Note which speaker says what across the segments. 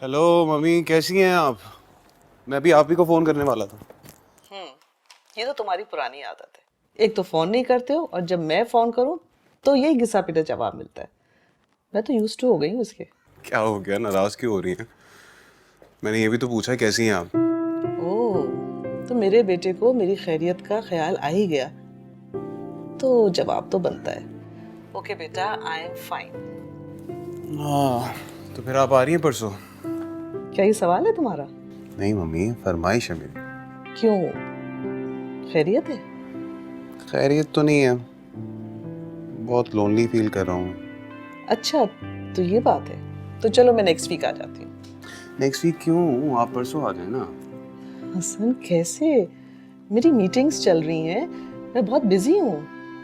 Speaker 1: Hello mummy, कैसी हैं आप? मैं भी आप ही को फोन करने वाला था।
Speaker 2: ये तो तुम्हारी पुरानी आदत है। एक तो फोन नहीं करते हो और जब मैं फोन करूं तो यही घिसा पिटा जवाब मिलता है। मैं तो यूज्ड टू हो गई हूँ इसके।
Speaker 1: क्या हो गया, नाराज क्यों हो रही हैं? मैंने ये भी तो पूछा है कैसी हैं आप।
Speaker 2: ओह, तो मेरे बेटे को मेरी खैरियत का ख्याल आ ही गया, तो जवाब तो बनता है। ओके बेटा, आई एम फाइन।
Speaker 1: हाँ, तो फिर आप आ रही हैं परसों?
Speaker 2: क्या ये सवाल है तुम्हारा?
Speaker 1: नहीं मम्मी, फरमाइश है मेरी।
Speaker 2: क्यों, खैरियत है?
Speaker 1: खैरियत तो नहीं है, बहुत लोनली फील कर रहा हूँ।
Speaker 2: अच्छा, तो ये बात है। तो चलो मैं नेक्स्ट वीक आ जाती हूँ।
Speaker 1: नेक्स्ट वीक क्यों, आप परसों आ जाए ना।
Speaker 2: हसन कैसे? मेरी मीटिंग्स चल रही हैं, मैं बहुत बिजी हूँ,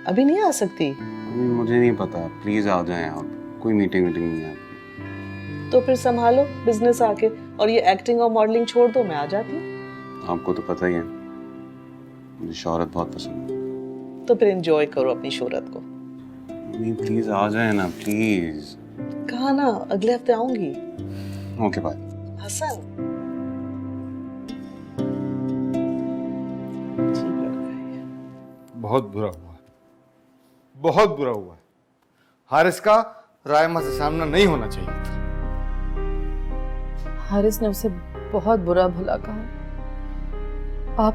Speaker 2: अभी नहीं आ सकती।
Speaker 1: मुझे नहीं पता, प्लीज आ जाएं आप। कोई मीटिंग वीटिंग नहीं है आपकी।
Speaker 2: तो फिर संभालो बिजनेस आके, और ये एक्टिंग और मॉडलिंग छोड़ दो, मैं आ जाती हूँ।
Speaker 1: आपको तो पता ही है, मुझे शोहरत बहुत पसंद है।
Speaker 2: तो फिर एंजॉय करो अपनी शोहरत को।
Speaker 1: मम्मी प्लीज आ जाए ना, प्लीज।
Speaker 2: कहा ना, अगले हफ्ते आऊंगी।
Speaker 1: Okay bye.
Speaker 2: हसन, ठीक लड़का है ये।
Speaker 3: बहुत बुरा हुआ है, बहुत बुरा हुआ है। हारिस का रायमा से सामना नहीं होना चाहिए था।
Speaker 4: हारिस ने उसे बहुत बुरा भला कहा।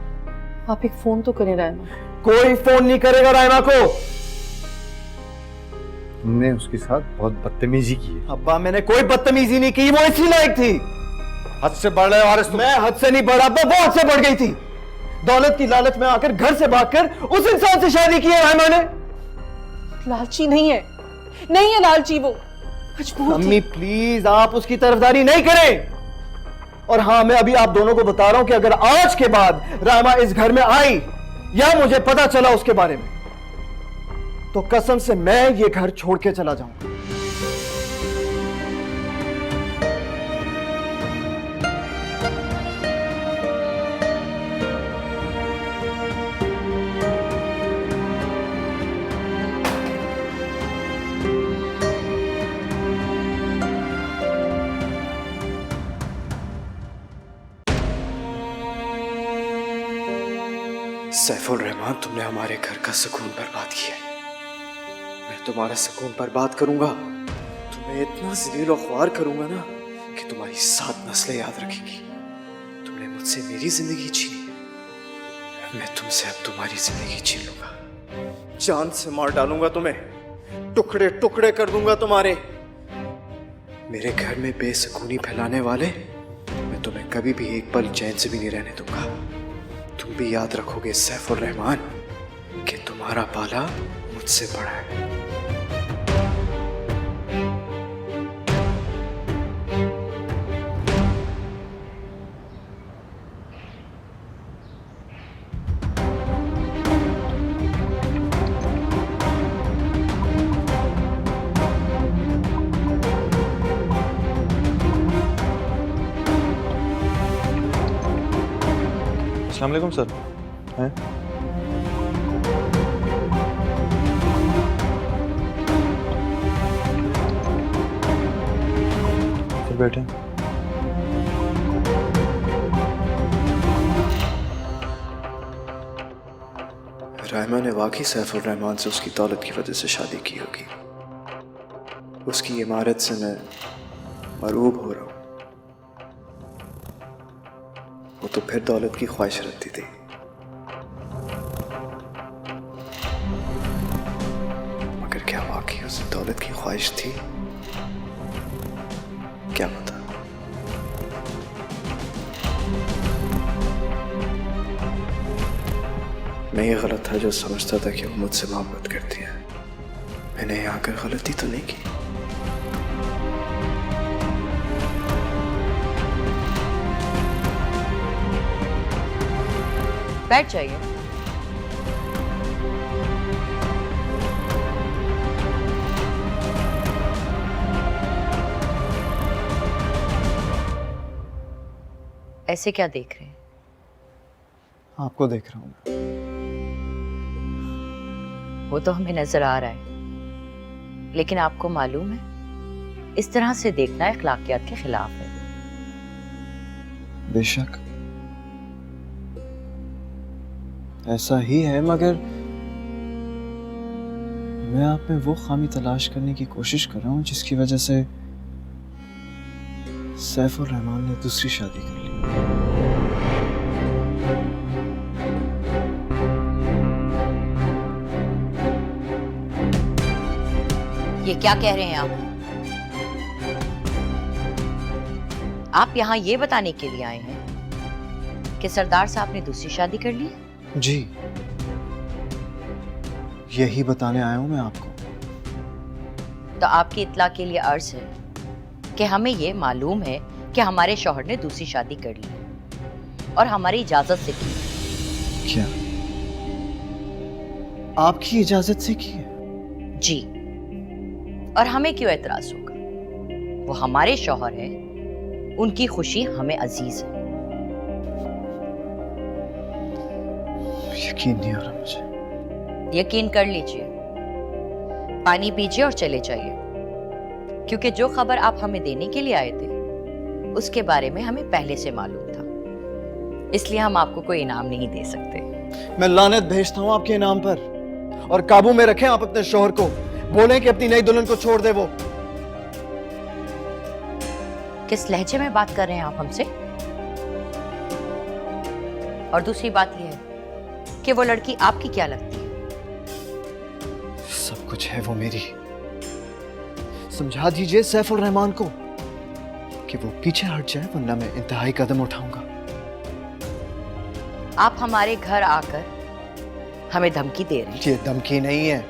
Speaker 4: आप एक फोन तो करें रायमा।
Speaker 5: कोई फोन नहीं करेगा रायमा को।
Speaker 3: तुमने उसके साथ बहुत बदतमीजी की है।
Speaker 5: अब्बा मैंने कोई बदतमीजी नहीं की, वो इसी लायक थी।
Speaker 3: हद से बढ़ रहे हो हारिस तुम।
Speaker 5: मैं हद से नहीं बढ़ा अब्बा, वो हद से बढ़ गई थी। दौलत की लालच में आकर घर से भागकर उस इंसान से शादी की है रायमा ने।
Speaker 4: लालची नहीं है, नहीं है लालची, वो मजबूर थी।
Speaker 5: अम्मी प्लीज आप उसकी तरफदारी नहीं करें। और हाँ, मैं अभी आप दोनों को बता रहा हूं कि अगर आज के बाद रायमा इस घर में आई या मुझे पता चला उसके बारे में, तो कसम से मैं ये घर छोड़ के चला जाऊंगा।
Speaker 6: सैफुल रहमान, तुमने हमारे घर का सुकून बर्बाद किया है। मैं तुम्हारा सुकून बर्बाद करूंगा, तुम्हें इतना ज़लील और ख्वार करूंगा ना कि तुम्हारी 7 नस्लें याद रखेंगी। तुमने मुझसे मेरी जिंदगी छीनी, मैं तुमसे अब तुम्हारी जिंदगी छीन लूंगा। जान से मार डालूंगा तुम्हें, टुकड़े टुकड़े कर दूंगा तुम्हारे। मेरे घर में बेसुकूनी फैलाने वाले, मैं तुम्हें कभी भी एक पल चैन से भी नहीं रहने दूंगा। तुम भी याद रखोगे सैफुल रहमान कि तुम्हारा पाला मुझसे बड़ा है।
Speaker 7: अस्सलाम वालेकुम सर। हैं? सर बैठे।
Speaker 6: रायमा ने वाकई सैफुल रहमान से उसकी दौलत की वजह से शादी की होगी। उसकी इमारत से मैं मरूब हो रहा हूं। वो तो फिर दौलत की ख्वाहिश रखती थी। मगर क्या वाकई उसे दौलत की ख्वाहिश थी? क्या पता। मैं ये गलत था जो समझता था कि वो मुझसे मोहब्बत करती है। मैंने यहाँ आकर गलती तो नहीं की।
Speaker 8: बैठ जाइए। ऐसे क्या देख रहे हैं?
Speaker 5: आपको देख रहा हूं।
Speaker 8: वो तो हमें नजर आ रहा है, लेकिन आपको मालूम है इस तरह से देखना अखलाकियात के खिलाफ है।
Speaker 6: बेशक ऐसा ही है, मगर मैं आप में वो खामी तलाश करने की कोशिश कर रहा हूं जिसकी वजह से सैफ और रहमान ने दूसरी शादी कर ली।
Speaker 8: ये क्या कह रहे हैं आप यहाँ ये बताने के लिए आए हैं कि सरदार साहब ने दूसरी शादी कर ली?
Speaker 6: जी, यही बताने आया हूं मैं आपको।
Speaker 8: तो आपकी इत्ला के लिए अर्ज है कि हमें ये मालूम है कि हमारे शौहर ने दूसरी शादी कर ली और हमारी इजाजत से की।
Speaker 6: क्या आपकी इजाजत से की है?
Speaker 8: जी, और हमें क्यों एतराज होगा? वो हमारे शौहर है, उनकी खुशी हमें अजीज है।
Speaker 6: यकीन नहीं आ रहा मुझे।
Speaker 8: यकीन कर लीजिए, पानी पीजिए और चले जाइए, क्योंकि जो खबर आप हमें देने के लिए आए थे उसके बारे में हमें पहले से मालूम था, इसलिए हम आपको कोई इनाम नहीं दे सकते।
Speaker 5: मैं लानत भेजता हूं आपके इनाम पर, और काबू में रखें आप अपने शौहर को। बोलें कि अपनी नई दुल्हन को छोड़ दे। वो
Speaker 8: किस लहजे में बात कर रहे हैं आप हमसे? और दूसरी बात यह है कि वो लड़की आपकी क्या लगती है?
Speaker 6: सब कुछ है वो मेरी। समझा दीजिए सैफ और रहमान को कि वो पीछे हट जाए, वरना मैं इंतहाई कदम उठाऊंगा।
Speaker 8: आप हमारे घर आकर हमें धमकी दे रहे हैं?
Speaker 6: ये धमकी नहीं है,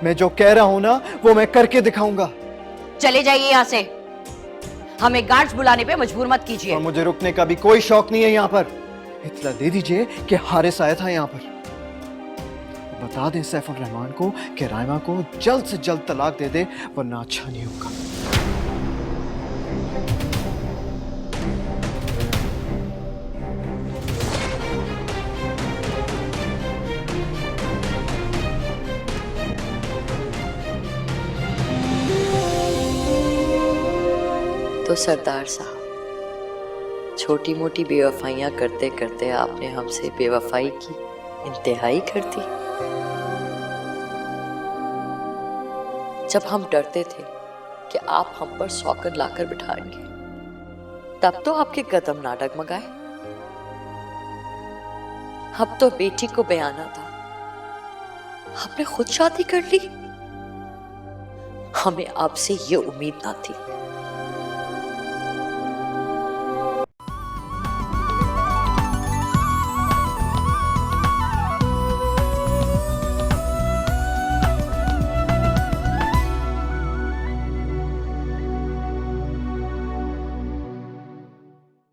Speaker 6: मैं जो कह रहा हूं ना वो मैं करके दिखाऊंगा।
Speaker 8: चले जाइए यहाँ से, हमें गार्ड्स बुलाने पे मजबूर मत कीजिए।
Speaker 5: और मुझे रुकने का भी कोई शौक नहीं है यहाँ पर।
Speaker 6: इतला दे दीजिए कि हारिस आया था यहाँ पर। बता दें सैफ और रहमान को कि रायमा को जल्द से जल्द तलाक दे दे, वरना अच्छा नहीं होगा।
Speaker 8: तो सरदार साहब, छोटी मोटी बेवफाइयां करते करते आपने हमसे बेवफाई की इंतहाई कर दी। जब हम डरते थे कि आप हम पर सौकत लाकर बिठाएंगे, तब तो आपके कदम ना डगमगाए। अब तो बेटी को बयाना था, आपने खुद शादी कर ली। हमें आपसे ये उम्मीद ना थी।